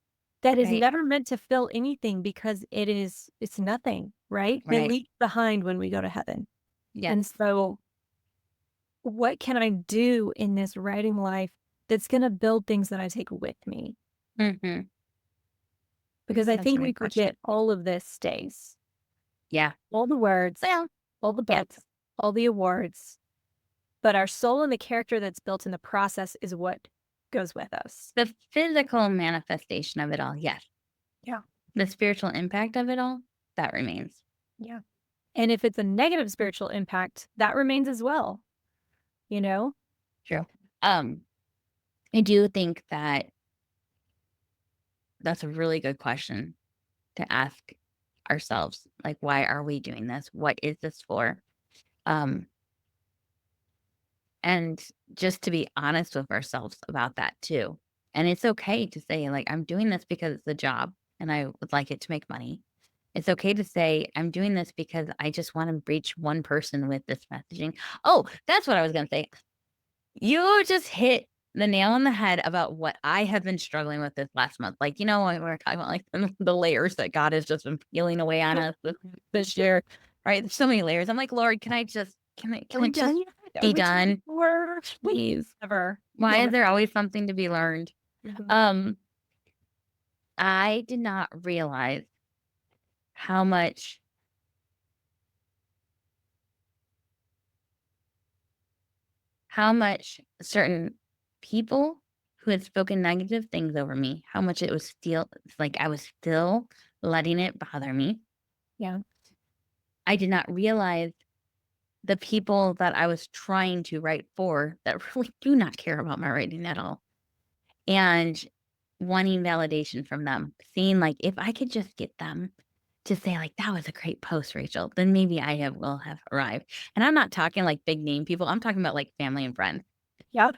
Speaker 1: that is
Speaker 2: Right.
Speaker 1: never meant to fill anything because it's nothing, right? It
Speaker 2: Right.
Speaker 1: leaves behind when we go to heaven.
Speaker 2: Yes.
Speaker 1: And so, what can I do in this writing life that's going to build things that I take with me?
Speaker 2: Mhm.
Speaker 1: Because I
Speaker 2: That's a
Speaker 1: think we
Speaker 2: good question.
Speaker 1: forget all of this stays.
Speaker 2: Yeah.
Speaker 1: All the words,
Speaker 2: Well,
Speaker 1: all the
Speaker 2: yes.
Speaker 1: books, all the awards, but our soul and the character that's built in the process is what goes with us.
Speaker 2: The physical manifestation of it all, yes.
Speaker 1: Yeah.
Speaker 2: The spiritual impact of it all, that remains.
Speaker 1: Yeah. And if it's a negative spiritual impact, that remains as well, you know?
Speaker 2: True. Um, I do think that that's a really good question to ask ourselves. Like, why are we doing this? What is this for? Um, and just to be honest with ourselves about that too. And it's okay to say, like, I'm doing this because it's a job and I would like it to make money. It's okay to say, I'm doing this because I just want to reach one person with this messaging. Oh, that's what I was going to say. You just hit the nail on the head about what I have been struggling with this last month. Like, when we were talking about like the layers that God has just been peeling away on us this year, right? There's so many layers. I'm like, Lord, can
Speaker 1: Are
Speaker 2: I
Speaker 1: we
Speaker 2: just
Speaker 1: done yet? Are
Speaker 2: be
Speaker 1: we done?
Speaker 2: done? Please.
Speaker 1: Ever.
Speaker 2: Why is
Speaker 1: Moment.
Speaker 2: there always something to be learned?
Speaker 1: Mhm.
Speaker 2: Um, I did not realize how much certain people who had spoken negative things over me, how much it was still like I was still letting it bother me.
Speaker 1: Yeah.
Speaker 2: I did not realize the people that I was trying to write for that really do not care about my writing at all. And wanting validation from them, seeing like if I could just get them to say like that was a great post, Rachel, then maybe will have arrived. And I'm not talking like big name people. I'm talking about like family and friends.
Speaker 1: Yep.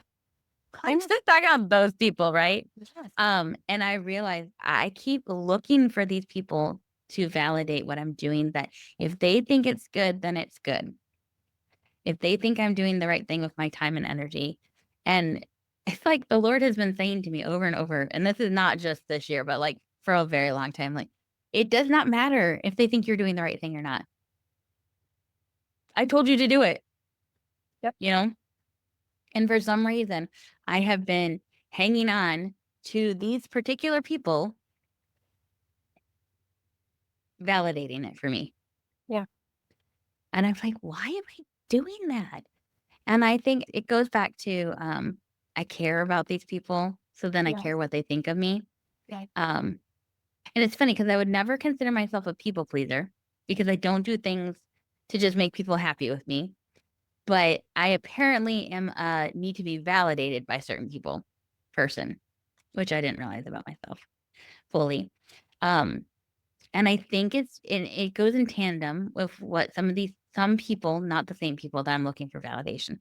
Speaker 2: I'm just talking about those people, right?
Speaker 1: Yes.
Speaker 2: And I realized I keep looking for these people to validate what I'm doing, that if they think it's good, then it's good. If they think I'm doing the right thing with my time and energy. And it's like the Lord has been saying to me over and over, and this is not just this year, but like for a very long time, like, it does not matter if they think you're doing the right thing or not. I told you to do it,
Speaker 1: Yep.
Speaker 2: you know? And for some reason, I have been hanging on to these particular people validating it for me.
Speaker 1: Yeah.
Speaker 2: And I'm like, why am I doing that? And I think it goes back to I care about these people. So then I
Speaker 1: Yeah.
Speaker 2: care what they think of me.
Speaker 1: Yeah.
Speaker 2: Um, and it's funny because I would never consider myself a people pleaser because I don't do things to just make people happy with me. But I apparently am need to be validated by certain people person, which I didn't realize about myself fully. Um, and I think it goes in tandem with what some people, not the same people that I'm looking for validation.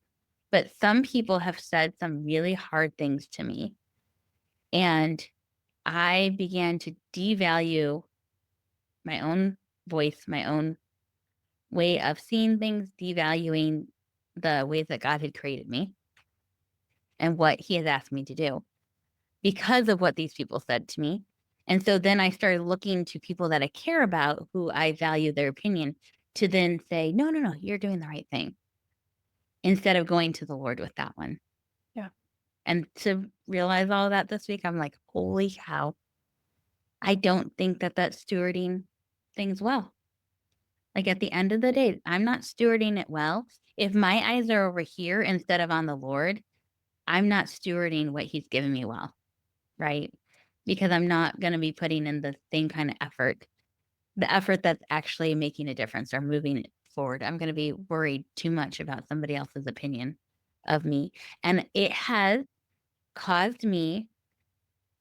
Speaker 2: but some people have said some really hard things to me. And I began to devalue my own voice, my own way of seeing things, devaluing the ways that God had created me and what He has asked me to do because of what these people said to me. And so then I started looking to people that I care about, who I value their opinion, to then say, no, no, no, you're doing the right thing, instead of going to the Lord with that one.
Speaker 1: Yeah.
Speaker 2: And to realize all of that this week, I'm like, holy cow, I don't think that that's stewarding things well. Like at the end of the day, I'm not stewarding it well. If my eyes are over here instead of on the Lord, I'm not stewarding what He's given me well, right? Because I'm not going to be putting in the same kind of effort, the effort that's actually making a difference or moving it forward. I'm going to be worried too much about somebody else's opinion of me. And it has caused me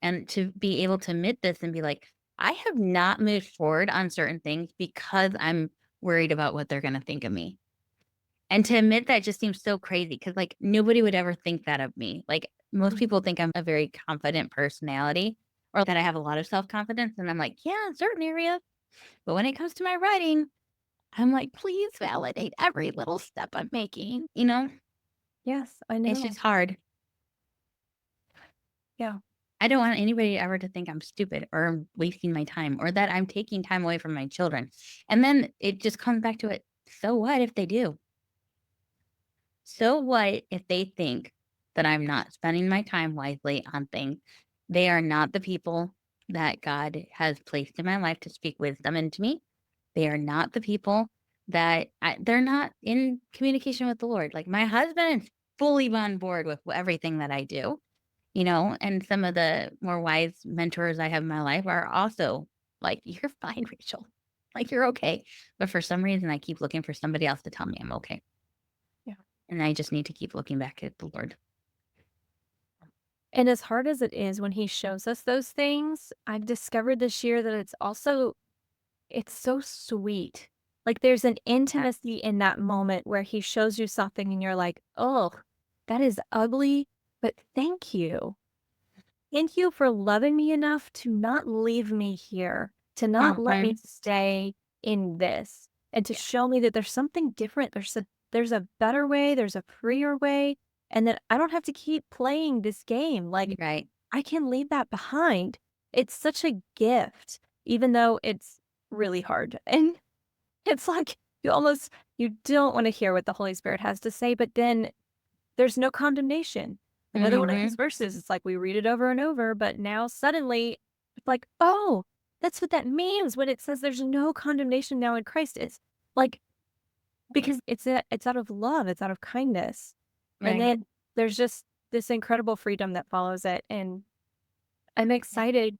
Speaker 2: and to be able to admit this and be like, I have not moved forward on certain things because I'm worried about what they're going to think of me. And to admit that just seems so crazy because, like, nobody would ever think that of me. Like, most
Speaker 1: Mm.
Speaker 2: people think I'm a very confident personality or that I have a lot of self confidence. And I'm like, yeah, in certain areas. But when it comes to my writing, I'm like, please validate every little step I'm making.
Speaker 1: Yes, I
Speaker 2: It's
Speaker 1: know.
Speaker 2: just hard.
Speaker 1: Yeah.
Speaker 2: I don't want anybody ever to think I'm stupid or I'm wasting my time or that I'm taking time away from my children. And then it just comes back to it. So what if they do? So what if they think that I'm not spending my time wisely on things? They are not the people that God has placed in my life to speak wisdom into me. They are not the people they're not in communication with the Lord. Like my husband is fully on board with everything that I do, and some of the more wise mentors I have in my life are also like, you're fine, Rachel. Like you're okay. But for some reason, I keep looking for somebody else to tell me I'm okay.
Speaker 1: Yeah.
Speaker 2: And I just need to keep looking back at the Lord.
Speaker 1: And as hard as it is when he shows us those things, I've discovered this year that it's so sweet. Like there's an intimacy in that moment where he shows you something and you're like, oh, that is ugly, but thank you. Thank you for loving me enough to not leave me here, to not let me
Speaker 2: Mhm.
Speaker 1: stay in this, and to
Speaker 2: Yeah.
Speaker 1: show me that there's something different. There's a better way, there's a freer way, and that I don't have to keep playing this game. Like
Speaker 2: Right.
Speaker 1: I can leave that behind. It's such a gift, even though it's really hard. And it's like you don't want to hear what the Holy Spirit has to say, but then there's no condemnation. Another one of his
Speaker 2: Mhm.
Speaker 1: verses, it's like we read it over and over, but now suddenly it's like, oh, that's what that means when it says there's no condemnation now in Christ. It's like because it's out of love, it's out of kindness. And
Speaker 2: Right.
Speaker 1: then there's just this incredible freedom that follows it. And I'm excited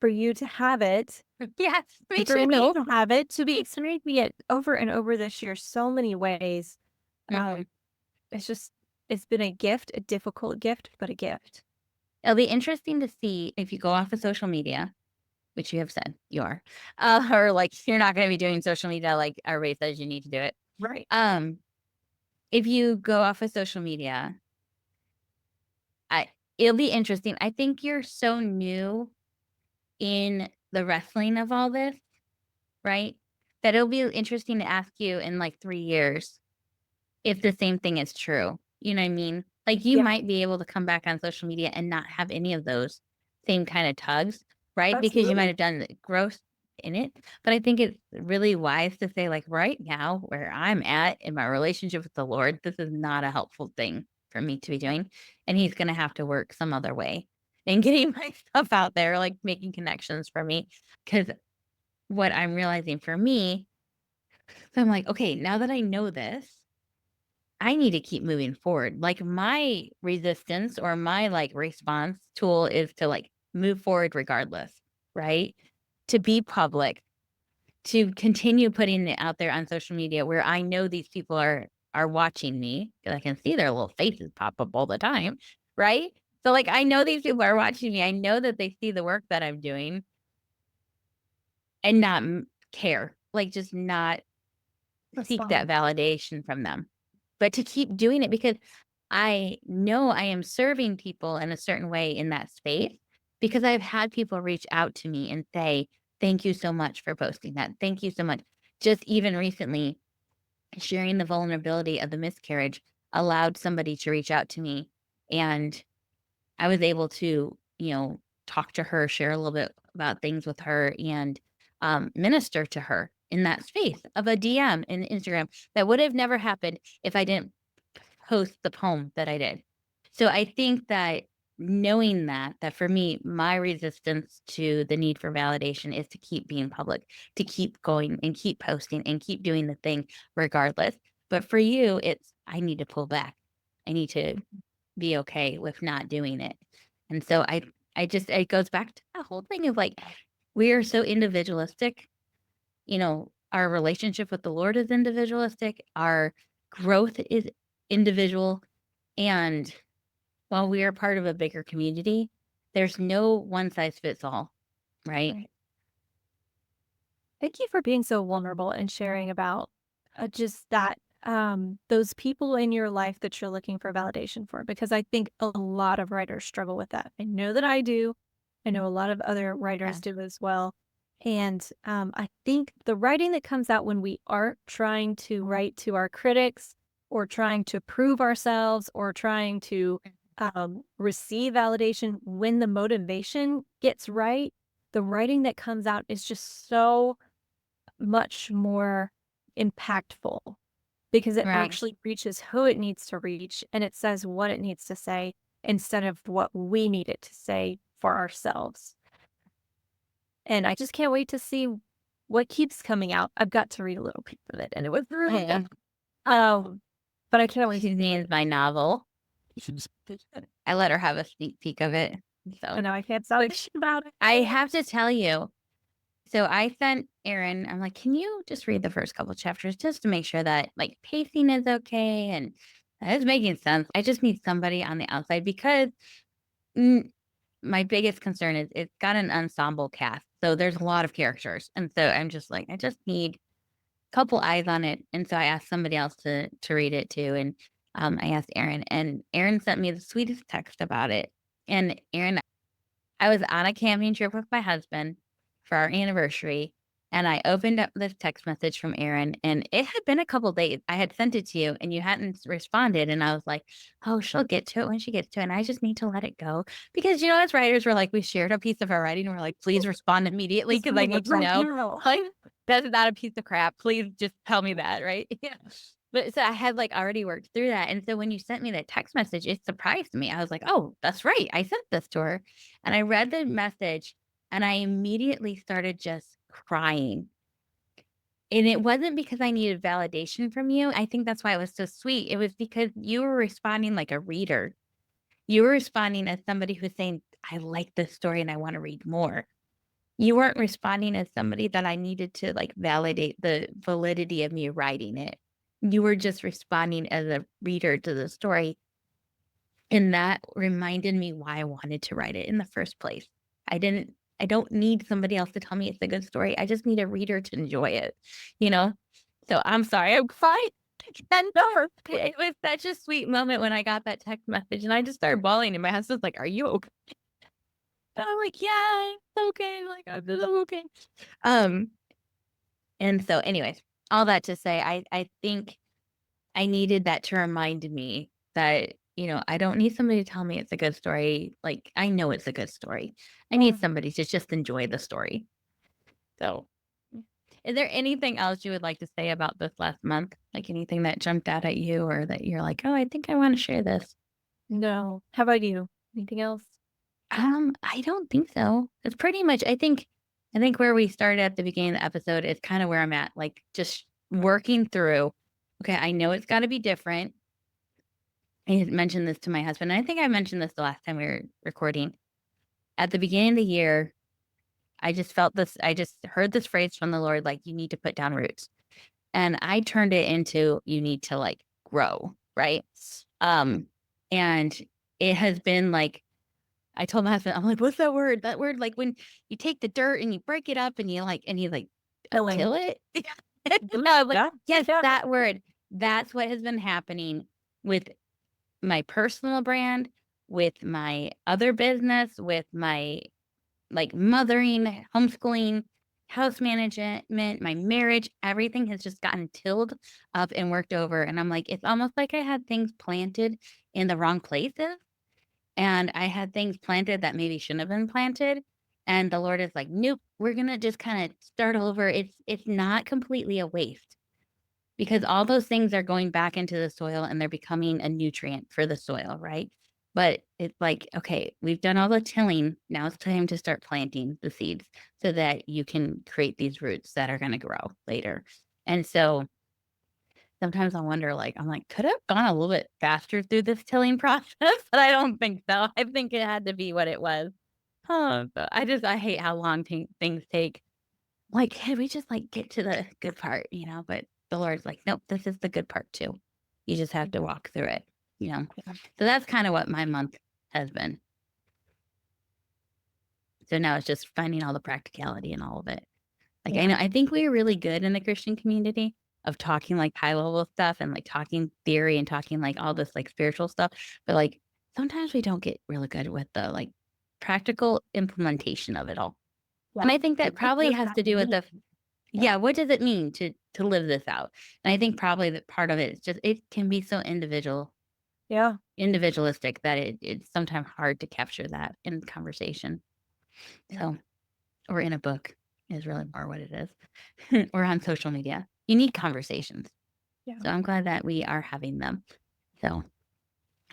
Speaker 1: for you to have it,
Speaker 2: Yes, me
Speaker 1: and for
Speaker 2: too.
Speaker 1: me to have it, to be experiencing it over and over this year, so many ways.
Speaker 2: Mhm.
Speaker 1: Um, it's just it's been a gift, a difficult gift, but a gift.
Speaker 2: It'll be interesting to see if you go off of social media, which you have said you are, or like you're not going to be doing social media like everybody says you need to do it.
Speaker 1: Right.
Speaker 2: Um, if you go off of social media, I it'll be interesting. I think you're so new in the wrestling of all this, right? That it'll be interesting to ask you in like 3 years if the same thing is true. You know what I mean? Like you
Speaker 1: Yeah,
Speaker 2: might be able to come back on social media and not have any of those same kind of tugs, right? Because you might
Speaker 1: absolutely.
Speaker 2: have done the growth in it. But I think it's really wise to say, like, right now, where I'm at in my relationship with the Lord, this is not a helpful thing for me to be doing. And He's going to have to work some other way and getting my stuff out there, like making connections for me. Because what I'm realizing for me, so I'm like, okay, now that I know this, I need to keep moving forward. Like my resistance or my like response tool is to like move forward regardless, right? To be public, to continue putting it out there on social media where I know these people are watching me. 'Cause I can see their little faces pop up all the time, right? So like I know these people are watching me. I know that they see the work that I'm doing and not care. Like just not seek that
Speaker 1: Respond.
Speaker 2: validation from them. But to keep doing it because I know I am serving people in a certain way in that space because I've had people reach out to me and say, "Thank you so much for posting that. Thank you so much." Just even recently, sharing the vulnerability of the miscarriage allowed somebody to reach out to me, and I was able to, talk to her, share a little bit about things with her, and minister to her in that space of a DM in Instagram that would have never happened if I didn't post the poem that I did. So I think that knowing that for me, my resistance to the need for validation is to keep being public, to keep going and keep posting and keep doing the thing regardless. But for you, it's I need to pull back. I need to be okay with not doing it. And so I just it goes back to the whole thing of like we are so individualistic, our relationship with the Lord is individualistic, our growth is individual, and while we are part of a bigger community, there's no one size fits all, right?
Speaker 1: Right. Thank you for being so vulnerable and sharing about just that, those people in your life that you're looking for validation for, because I think a lot of writers struggle with that. I know that I do. I know a lot of other writers
Speaker 2: Yeah.
Speaker 1: do as well. And I think the writing that comes out when we aren't trying to write to our critics or trying to prove ourselves or trying to receive validation, when the motivation gets right, the writing that comes out is just so much more impactful because it
Speaker 2: Right.
Speaker 1: actually reaches who it needs to reach and it says what it needs to say instead of what we need it to say for ourselves. And I just can't wait to see what keeps coming out. I've got to read a little piece of it and it was really
Speaker 2: Yeah.
Speaker 1: good. Um, but I can't wait to
Speaker 2: His
Speaker 1: see
Speaker 2: name
Speaker 1: what
Speaker 2: is my novel.
Speaker 1: it
Speaker 2: I let her have a sneak peek of it.
Speaker 1: I
Speaker 2: So
Speaker 1: know I can't tell you shit about it.
Speaker 2: I have to tell you, so I sent Erin, I'm like, can you just read the first couple chapters just to make sure that like pacing is okay and that it's making sense. I just need somebody on the outside because mm, my biggest concern is it's got an ensemble cast. So there's a lot of characters. And so I'm just like, I just need a couple eyes on it. And so I asked somebody else to read it too. And I asked Erin, and Erin sent me the sweetest text about it. And Erin, I was on a camping trip with my husband for our anniversary, and I opened up this text message from Erin, and it had been a couple days. I had sent it to you, and you hadn't responded, and I was like, "Oh, she'll get to it when she gets to it, and I just need to let it go." Because, as writers, we're like, we shared a piece of our writing, and we're like, "Please respond immediately
Speaker 1: Just
Speaker 2: because I
Speaker 1: read it
Speaker 2: need to
Speaker 1: right
Speaker 2: know."
Speaker 1: now.
Speaker 2: Like, that's not a piece of crap. Please just tell me that, right? Yeah. But so I had like already worked through that. And so when you sent me that text message, it surprised me. I was like, "Oh, that's right. I sent this to her." And I read the message and I immediately started just crying. And it wasn't because I needed validation from you. I think that's why it was so sweet. It was because you were responding like a reader. You were responding as somebody who's saying, "I like this story and I want to read more." You weren't responding as somebody that I needed to like validate the validity of me writing it. You were just responding as a reader to the story. And that reminded me why I wanted to write it in the first place. I don't need somebody else to tell me it's a good story. I just need a reader to enjoy it, you know? So I'm sorry, I'm fine. And it was such a sweet moment when I got that text message and I just started bawling and my husband's like, "Are you okay?" And I'm like, "Yeah, it's okay." Like, I'm okay. Um, and so anyways, all that to say, I think I needed that to remind me that, I don't need somebody to tell me it's a good story. Like, I know it's a good story. I need somebody to just enjoy the story. So, is there anything else you would like to say about this last month? Like anything that jumped out at you or that you're like, "Oh, I think I want to share this."
Speaker 1: No. How about you? Anything else?
Speaker 2: I don't think so. It's pretty much I think where we started at the beginning of the episode is kind of where I'm at. Like just working through, okay, I know it's got to be different. I had mentioned this to my husband. And I think I mentioned this the last time we were recording. At the beginning of the year, I just heard this phrase from the Lord, like, you need to put down roots. And I turned it into you need to like grow, right? Um, and it has been like I told my husband, I'm like, what's that word? That word, like when you take the dirt and you break it up and you like
Speaker 1: Filling.
Speaker 2: till it. No, like,
Speaker 1: Yeah.
Speaker 2: yes,
Speaker 1: Yeah.
Speaker 2: that word. That's what has been happening with my personal brand, with my other business, with my like mothering, homeschooling, house management, my marriage, everything has just gotten tilled up and worked over. And I'm like, it's almost like I had things planted in the wrong places. And I had things planted that maybe shouldn't have been planted. And the Lord is like, nope, we're gonna just kind of start over. It's not completely a waste because all those things are going back into the soil and they're becoming a nutrient for the soil, right? But it's like, okay, we've done all the tilling. Now it's time to start planting the seeds so that you can create these roots that are going to grow later. And so sometimes I wonder, like, I'm like, could have gone a little bit faster through this tilling process, but I don't think so. I think it had to be what it was. But I hate how long things take. Like, can we just, like, get to the good part, But the Lord's like, "Nope, this is the good part too. You just have to walk through it," you know?
Speaker 1: Yeah.
Speaker 2: So that's kinda what my month has been. So now it's just finding all the practicality in all of it. Like,
Speaker 1: Yeah.
Speaker 2: I think we're really good in the Christian community of talking, like, high level stuff and, like, talking theory and talking, like, all this, like, spiritual stuff, but, like, sometimes we don't get really good with the, like, practical implementation of it all.
Speaker 1: Yeah.
Speaker 2: And I think that
Speaker 1: Like, what
Speaker 2: probably
Speaker 1: does
Speaker 2: has
Speaker 1: that
Speaker 2: to do with
Speaker 1: mean?
Speaker 2: the
Speaker 1: Yeah.
Speaker 2: yeah, what does it mean to live this out? And I think probably that part of it is just it can be so
Speaker 1: Yeah.
Speaker 2: individualistic that it's sometimes hard to capture that in conversation.
Speaker 1: Yeah.
Speaker 2: So or in a book is really more what it is, or on social media. You need conversations.
Speaker 1: Yeah.
Speaker 2: So I'm glad that we are having them. So,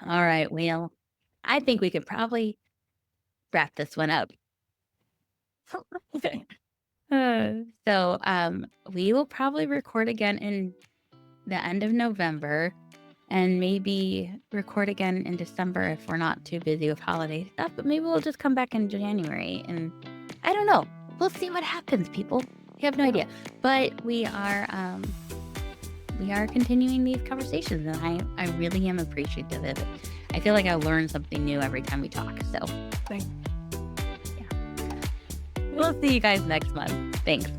Speaker 2: all right, well, I think we could probably wrap this one up.
Speaker 1: Okay.
Speaker 2: We will probably record again in the end of November and maybe record again in December if we're not too busy with holiday stuff, but maybe we'll just come back in January and I don't know. We'll see what happens, people. We have no
Speaker 1: Yeah.
Speaker 2: idea. But we are continuing these conversations and I really am appreciative of it. I feel like I learn something new every time we talk. So
Speaker 1: Thank
Speaker 2: yeah. We'll see you guys next month. Thanks.